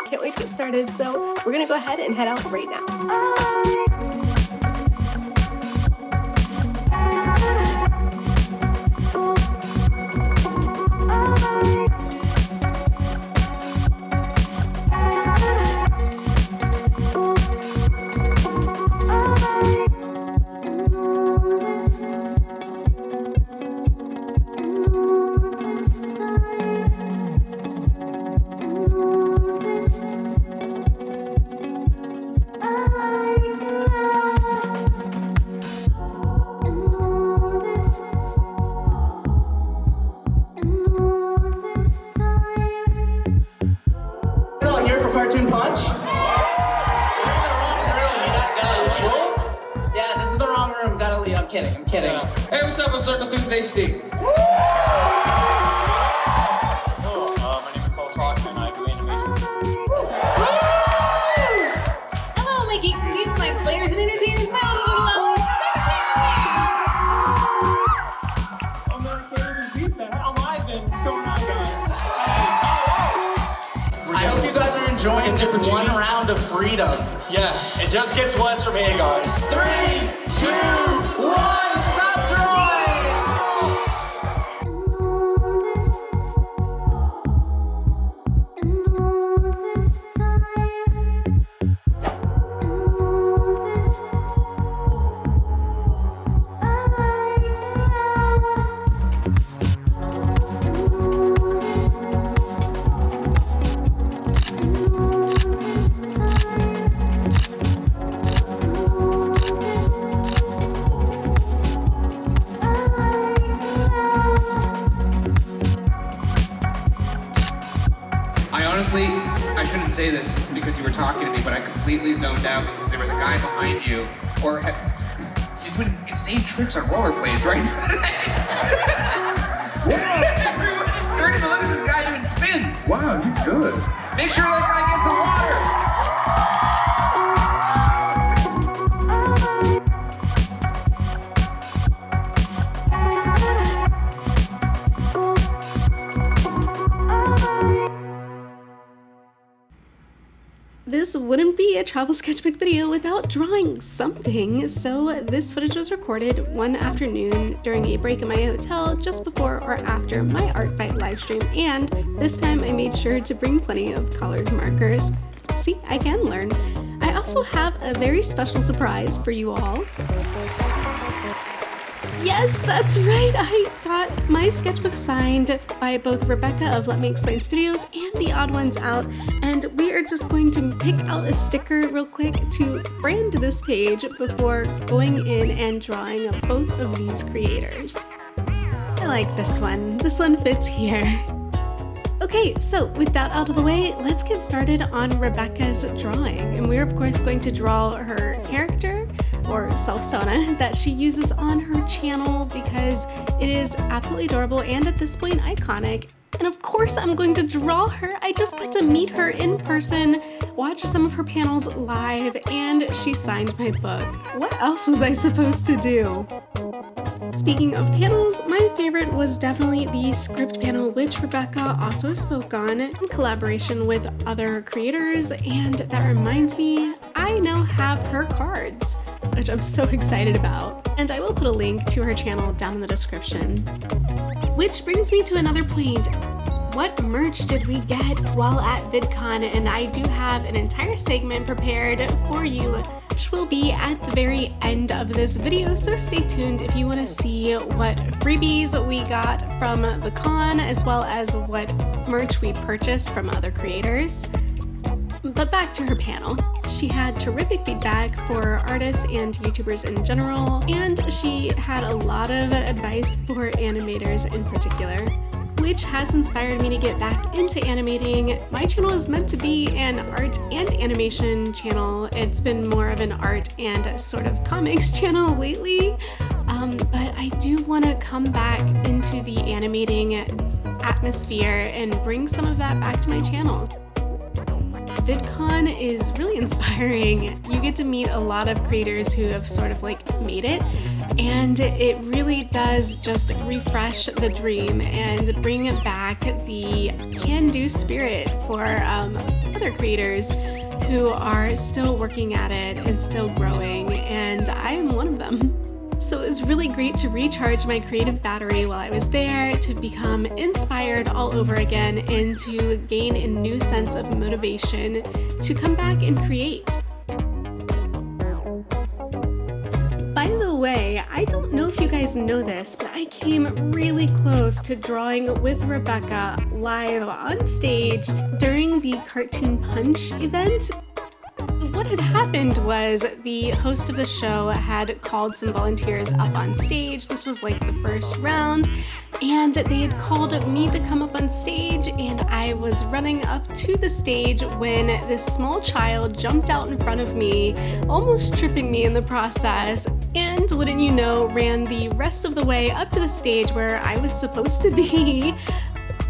Can't wait to get started, so we're gonna go ahead and head out right now. Cartoon Punch? You're in the wrong room, you gotta go. Sure? Yeah, this is the wrong room, gotta leave. I'm kidding. Yeah. Hey, what's up? I'm Circle Tunes HD. Hello, my name is Saul Chalk and I do animation. Hello, my geeks and geeks, my explainers and entertainers, my little I'm not kidding, beat the hell live in. What's going on, guys? I hope you guys are enjoying this one round of freedom. Yeah, it just gets worse from here, guys. 3, 2, 1, stop drawing! Honestly, I shouldn't say this because you were talking to me, but I completely zoned out because there was a guy behind you, or she's doing insane tricks on rollerblades right now. Everyone is turning to look at this guy doing spins. Wow, he's good. Make sure that guy gets the water. This wouldn't be a travel sketchbook video without drawing something, so this footage was recorded one afternoon during a break in my hotel just before or after my Art Bite livestream, and this time I made sure to bring plenty of colored markers. See, I can learn. I also have a very special surprise for you all. Yes, that's right! I got my sketchbook signed by both Rebecca of Let Me Explain Studios and The Odd Ones Out, and we are just going to pick out a sticker real quick to brand this page before going in and drawing both of these creators. I like this one. This one fits here. Okay, so with that out of the way, let's get started on Rebecca's drawing. And we're of course going to draw her character, or self-sona, that she uses on her channel because it is absolutely adorable and at this point iconic. And of course I'm going to draw her. I just got to meet her in person, watch some of her panels live, and she signed my book. What else was I supposed to do? Speaking of panels, my favorite was definitely the script panel, which Rebecca also spoke on in collaboration with other creators, and that reminds me, I now have her cards, which I'm so excited about, and I will put a link to her channel down in the description. Which brings me to another point. What merch did we get while at Vidcon? And I do have an entire segment prepared for you, which will be at the very end of this video, so stay tuned if you want to see what freebies we got from the con, as well as what merch we purchased from other creators. But back to her panel. She had terrific feedback for artists and YouTubers in general, and she had a lot of advice for animators in particular, which has inspired me to get back into animating. My channel is meant to be an art and animation channel. It's been more of an art and sort of comics channel lately, but I do want to come back into the animating atmosphere and bring some of that back to my channel. VidCon is really inspiring. You get to meet a lot of creators who have sort of like made it and it really does just refresh the dream and bring back the can-do spirit for other creators who are still working at it and still growing, and I am one of them. So it was really great to recharge my creative battery while I was there, to become inspired all over again, and to gain a new sense of motivation to come back and create. By the way, I don't know if you guys know this, but I came really close to drawing with Rebecca live on stage during the Cartoon Punch event. What had happened was the host of the show had called some volunteers up on stage. This was like the first round, and they had called me to come up on stage, and I was running up to the stage when this small child jumped out in front of me, almost tripping me in the process, and wouldn't you know, ran the rest of the way up to the stage where I was supposed to be.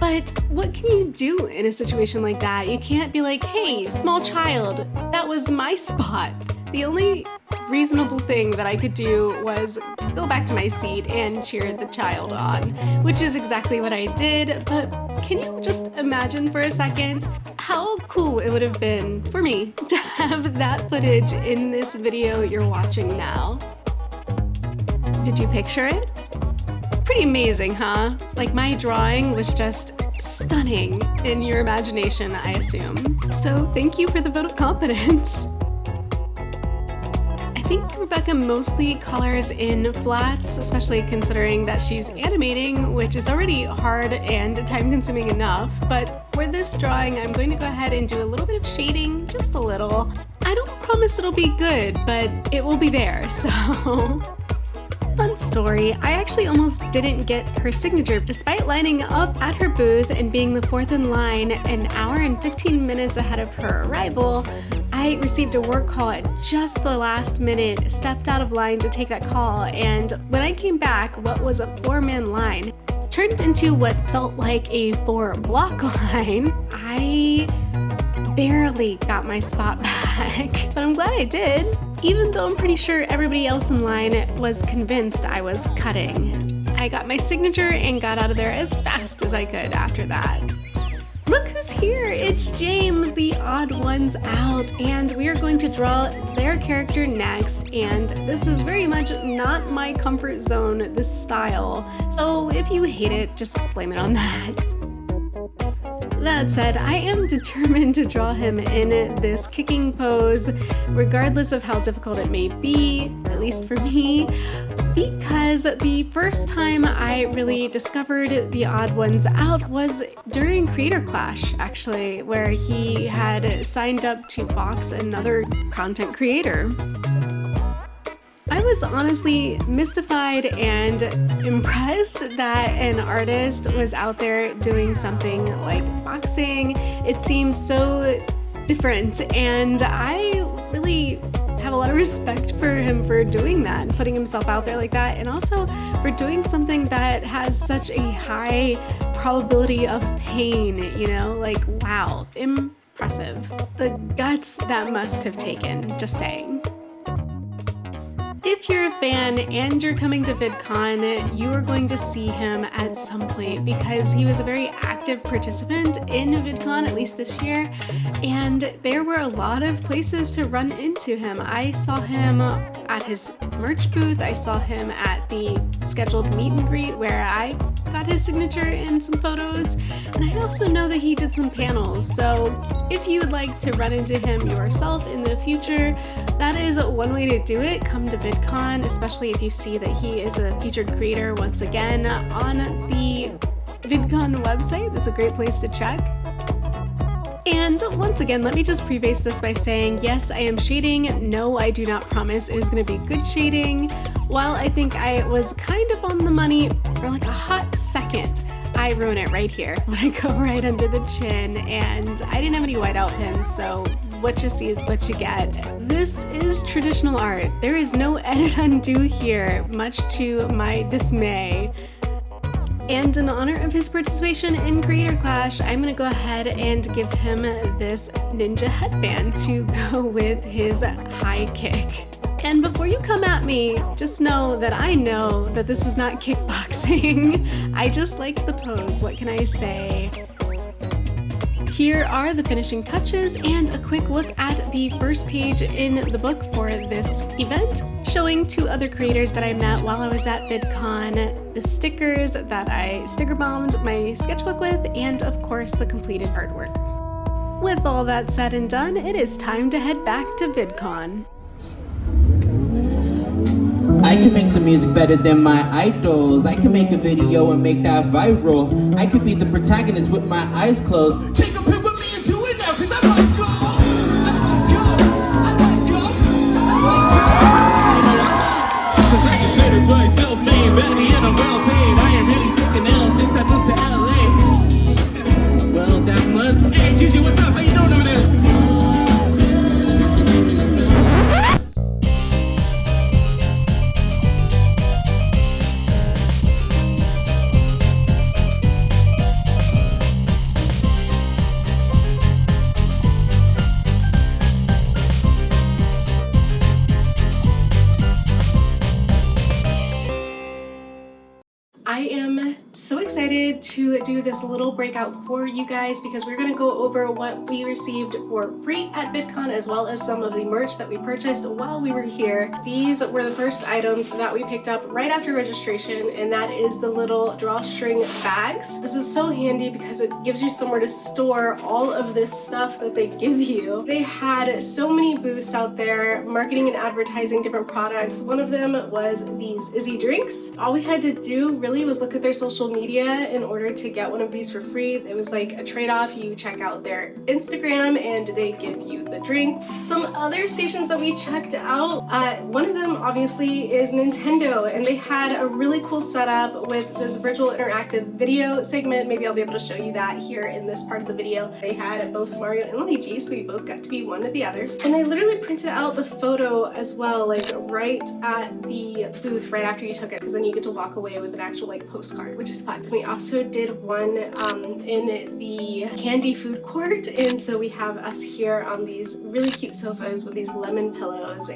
But what can you do in a situation like that? You can't be like, hey, small child, that was my spot. The only reasonable thing that I could do was go back to my seat and cheer the child on, which is exactly what I did. But can you just imagine for a second how cool it would have been for me to have that footage in this video you're watching now? Did you picture it? Pretty amazing, huh? Like, my drawing was just stunning in your imagination, I assume. So thank you for the vote of confidence. I think Rebecca mostly colors in flats, especially considering that she's animating, which is already hard and time-consuming enough. But for this drawing, I'm going to go ahead and do a little bit of shading, just a little. I don't promise it'll be good, but it will be there, so... Fun story, I actually almost didn't get her signature. Despite lining up at her booth and being the fourth in line an hour and 15 minutes ahead of her arrival, I received a work call at just the last minute, stepped out of line to take that call, and when I came back, what was a 4-man line turned into what felt like a 4-block line. I barely got my spot back, but I'm glad I did, even though I'm pretty sure everybody else in line was convinced I was cutting. I got my signature and got out of there as fast as I could after that. Look who's here! It's James, the odd ones out, and we are going to draw their character next, and this is very much not my comfort zone, this style, so if you hate it, just blame it on that. That said, I am determined to draw him in this kicking pose, regardless of how difficult it may be, at least for me, because the first time I really discovered the odd ones out was during Creator Clash, actually, where he had signed up to box another content creator. I was honestly mystified and impressed that an artist was out there doing something like boxing. It seemed so different, and I really have a lot of respect for him for doing that, putting himself out there like that, and also for doing something that has such a high probability of pain, you know, like, wow, impressive. The guts that must have taken, just saying. If you're a fan and you're coming to VidCon, you are going to see him at some point because he was a very active participant in VidCon, at least this year, and there were a lot of places to run into him. I saw him at his merch booth, I saw him at the scheduled meet and greet where I got his signature and some photos, and I also know that he did some panels, so if you would like to run into him yourself in the future, that is one way to do it. Come to VidCon, especially if you see that he is a featured creator once again on the VidCon website. That's a great place to check. And once again, let me just preface this by saying, yes, I am shading. No, I do not promise it is going to be good shading. While I think I was kind of on the money for like a hot second, I ruin it right here when I go right under the chin, and I didn't have any whiteout pins, so what you see is what you get. This is traditional art. There is no edit undo here, much to my dismay. And in honor of his participation in Creator Clash, I'm going to go ahead and give him this ninja headband to go with his high kick. And before you come at me, just know that this was not kickboxing. I just liked the pose, what can I say? Here are the finishing touches and a quick look at the first page in the book for this event, showing 2 other creators that I met while I was at VidCon, the stickers that I sticker bombed my sketchbook with, and of course the completed artwork. With all that said and done, it is time to head back to VidCon. I can make some music better than my idols. I can make a video and make that viral. I could be the protagonist with my eyes closed. Take a pic with me and do it now, cause I might go. Cause I can say this by self-made, baby, and I'm well paid. I ain't really taking L since I moved to LA. Well, that must be. Hey, Gigi, what's up? How you doing over there? I am so excited to do this little breakout for you guys because we're going to go over what we received for free at VidCon as well as some of the merch that we purchased while we were here. These were the first items that we picked up right after registration, and that is the little drawstring bags. This is so handy because it gives you somewhere to store all of this stuff that they give you. They had so many booths out there marketing and advertising different products. One of them was these Izzy drinks. All we had to do really was look at their social media in order to get one of these for free. It was like a trade-off. You check out their Instagram and they give you the drink. Some other stations that we checked out, one of them obviously is Nintendo, and they had a really cool setup with this virtual interactive video segment. Maybe I'll be able to show you that here in this part of the video. They had both Mario and Luigi, so we both got to be one or the other. And they literally printed out the photo as well, like right at the booth right after you took it, because then you get to walk away with an actual like postcard, which is fun. We also did one in the candy food court, and so we have us here on these really cute sofas with these lemon pillows.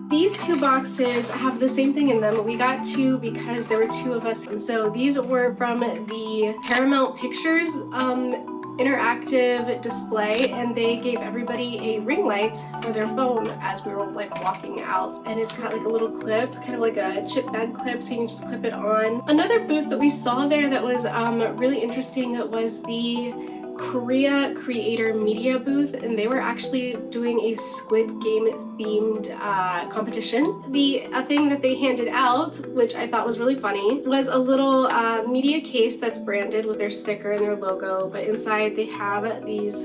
These 2 boxes have the same thing in them. We got 2 because there were 2 of us. So these were from the PerryPictures interactive display, and they gave everybody a ring light for their phone as we were like walking out, and it's got like a little clip, kind of like a chip bag clip, so you can just clip it on. Another booth that we saw there that was really interesting was the Korea Creator Media booth, and they were actually doing a Squid Game themed competition. The thing that they handed out, which I thought was really funny, was a little media case that's branded with their sticker and their logo, but inside they have these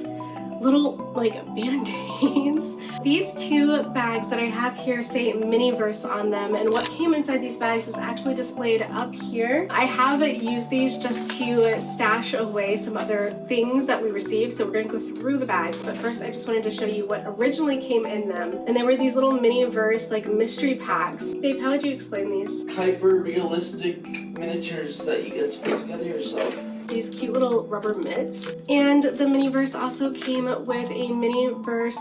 little like band-aids. These 2 bags that I have here say Miniverse on them, and what came inside these bags is actually displayed up here. I have used these just to stash away some other things that we received, so we're going to go through the bags, but first I just wanted to show you what originally came in them, and they were these little Miniverse like mystery packs. Babe, how would you explain these? Hyper-realistic miniatures that you get to put together yourself. These cute little rubber mitts. And the Miniverse also came with a Miniverse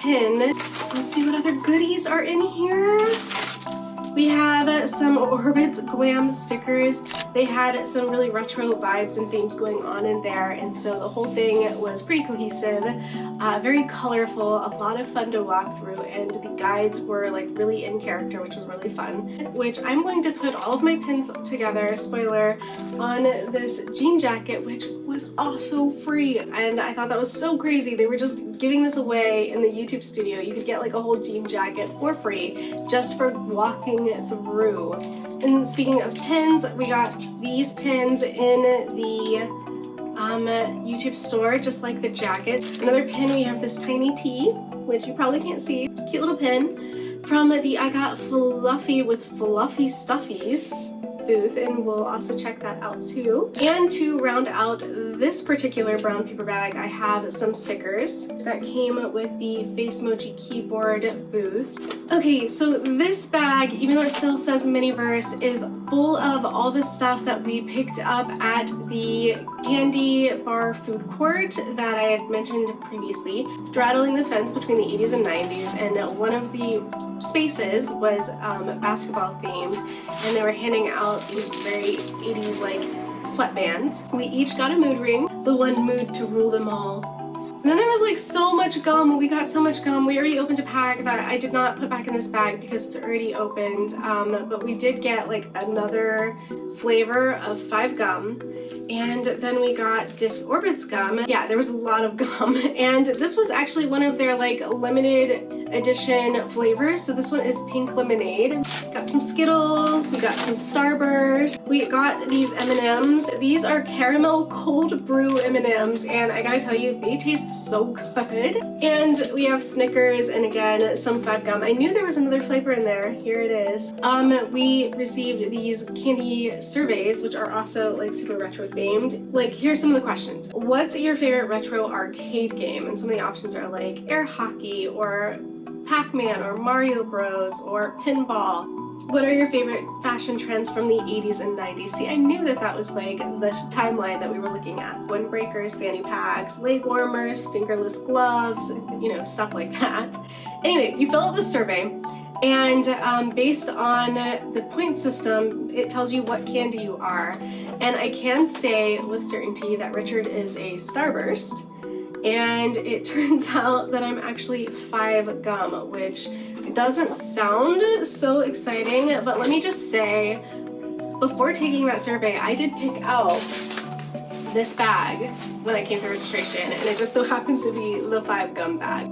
pin. So let's see what other goodies are in here. We have some Orbit's Glam stickers. They had some really retro vibes and themes going on in there, and so the whole thing was pretty cohesive, very colorful, a lot of fun to walk through, and the guides were like really in character, which was really fun. Which I'm going to put all of my pins together, spoiler, on this jean jacket, which was also free, and I thought that was so crazy. They were just giving this away in the YouTube studio. You could get like a whole jean jacket for free just for walking through. And speaking of pins, we got these pins in the YouTube store, just like the jacket. Another pin, we have this tiny tee, which you probably can't see. Cute little pin from the I Got Fluffy with Fluffy Stuffies booth, and we'll also check that out too. And to round out this particular brown paper bag, I have some stickers that came with the Facemoji keyboard booth. Okay, so this bag, even though it still says Miniverse, is full of all the stuff that we picked up at the candy bar food court that I had mentioned previously, straddling the fence between the 80s and 90s, and one of the spaces was basketball themed, and they were handing out these very 80s like sweatbands. We each got a mood ring, the one mood to rule them all. And then there was like so much gum. We got so much gum. We already opened a pack that I did not put back in this bag because it's already opened. But we did get like another flavor of 5 gum. And then we got this Orbitz gum. Yeah, there was a lot of gum. And this was actually one of their like limited edition flavors. So this one is pink lemonade. Got some Skittles, we got some Starburst. We got these M&Ms. These are caramel cold brew M&Ms, and I gotta tell you, they taste so good. And we have Snickers, and again, some 5 gum. I knew there was another flavor in there. Here it is. We received these candy surveys, which are also like super retro themed. Like, here's some of the questions. What's your favorite retro arcade game? And some of the options are like air hockey or Pac-Man or Mario Bros or pinball. What are your favorite fashion trends from the 80s and 90s? See, I knew that that was like the timeline that we were looking at. Windbreakers, fanny packs, leg warmers, fingerless gloves, you know, stuff like that. Anyway, you fill out the survey, and based on the point system, it tells you what candy you are. And I can say with certainty that Richard is a Starburst. And it turns out that I'm actually 5 gum, which doesn't sound so exciting, but let me just say, before taking that survey, I did pick out this bag when I came to registration, and it just so happens to be the 5 gum bag.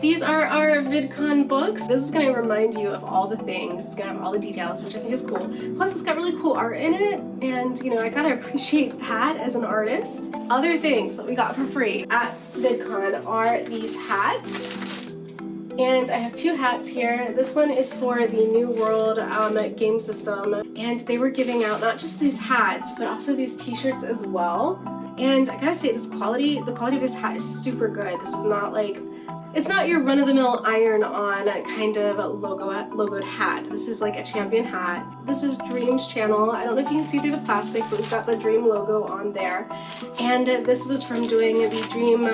These are our VidCon books. This is gonna remind you of all the things. It's gonna have all the details, which I think is cool. Plus, it's got really cool art in it, and you know, I gotta appreciate that as an artist. Other things that we got for free at VidCon are these hats. And I have 2 hats here. This one is for the New World game system, and they were giving out not just these hats, but also these t-shirts as well. And I gotta say, the quality of this hat is super good. This is not like, it's not your run-of-the-mill iron-on kind of logoed hat. This is like a champion hat. This is Dream's channel. I don't know if you can see through the plastic, but we've got the Dream logo on there. And this was from doing the Dream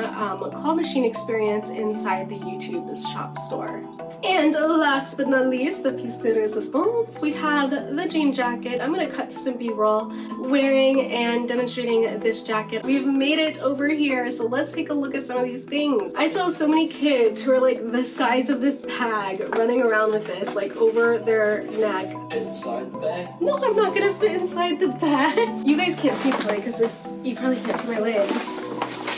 claw machine experience inside the YouTube shop store. And last but not least, the piece de resistance, we have the jean jacket. I'm gonna cut to some B-roll wearing and demonstrating this jacket. We've made it over here, so let's take a look at some of these things. I saw so many kids who are like the size of this bag running around with this like over their neck. Inside the bag? No, I'm not gonna fit inside the bag. You guys can't see probably because you probably can't see my legs.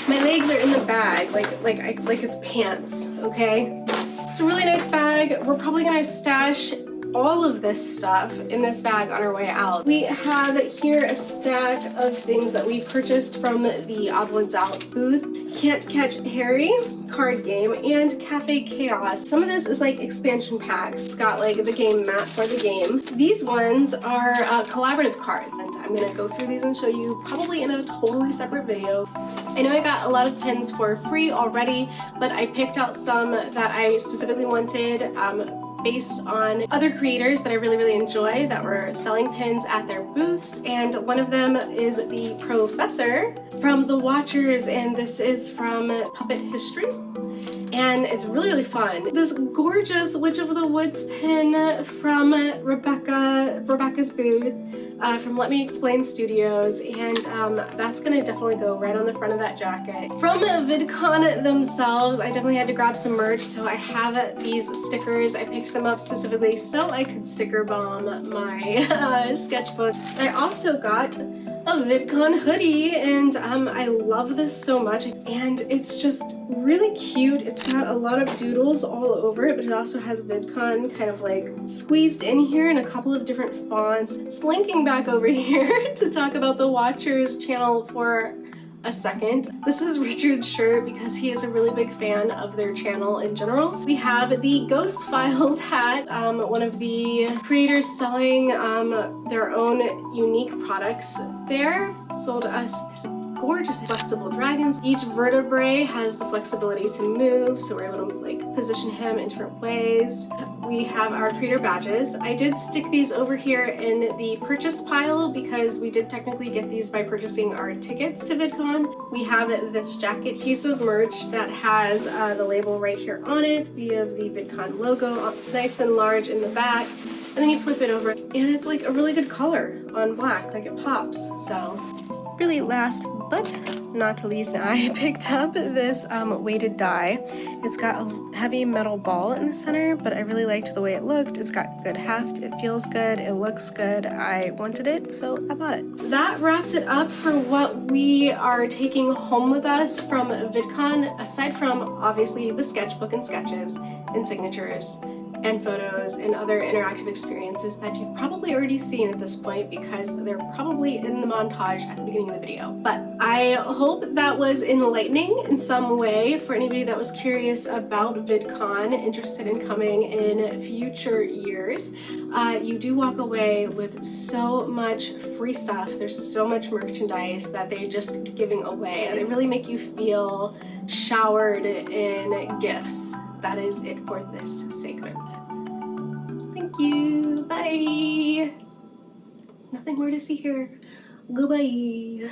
My legs are in the bag like it's pants, okay? It's a really nice bag. We're probably gonna stash all of this stuff in this bag on our way out. We have here a stack of things that we purchased from the Odd Ones Out booth. Can't Catch Harry card game and Cafe Chaos. Some of this is like expansion packs. It's got like the game mat for the game. These ones are collaborative cards, and I'm gonna go through these and show you probably in a totally separate video. I know I got a lot of pins for free already, but I picked out some that I specifically wanted based on other creators that I really enjoy that were selling pins at their booths, and one of them is the Professor from The Watchers, and this is from Puppet History. And it's really fun. This gorgeous Witch of the Woods pin from Rebecca's booth from Let Me Explain Studios, and that's gonna definitely go right on the front of that jacket. From VidCon themselves, I definitely had to grab some merch, so I have these stickers. I picked them up specifically so I could sticker bomb my sketchbook. I also got a VidCon hoodie, and I love this so much, and it's just really cute. It's got a lot of doodles all over it, but it also has VidCon kind of like squeezed in here in a couple of different fonts. Slinking back over here to talk about the Watchers channel for a second. This is Richard's shirt because he is a really big fan of their channel in general. We have the Ghost Files hat, one of the creators selling their own unique products there. Sold us this gorgeous flexible dragons. Each vertebrae has the flexibility to move, so we're able to like position him in different ways. We have our creator badges. I did stick these over here in the purchased pile because we did technically get these by purchasing our tickets to VidCon. We have this jacket piece of merch that has the label right here on it. We have the VidCon logo nice and large in the back. And then you flip it over and it's like a really good color on black, like it pops. So really last but not least, I picked up this weighted die. It's got a heavy metal ball in the center, but I really liked the way it looked. It's got good heft, it feels good, it looks good. I wanted it, so I bought it. That wraps it up for what we are taking home with us from VidCon, aside from obviously the sketchbook and sketches and signatures and photos and other interactive experiences that you've probably already seen at this point because they're probably in the montage at the beginning of the video. But I hope that was enlightening in some way for anybody that was curious about VidCon, interested in coming in future years. You do walk away with so much free stuff. There's so much merchandise that they're just giving away. They really make you feel showered in gifts. That is it for this segment. Thank you. Bye. Nothing more to see here. Goodbye.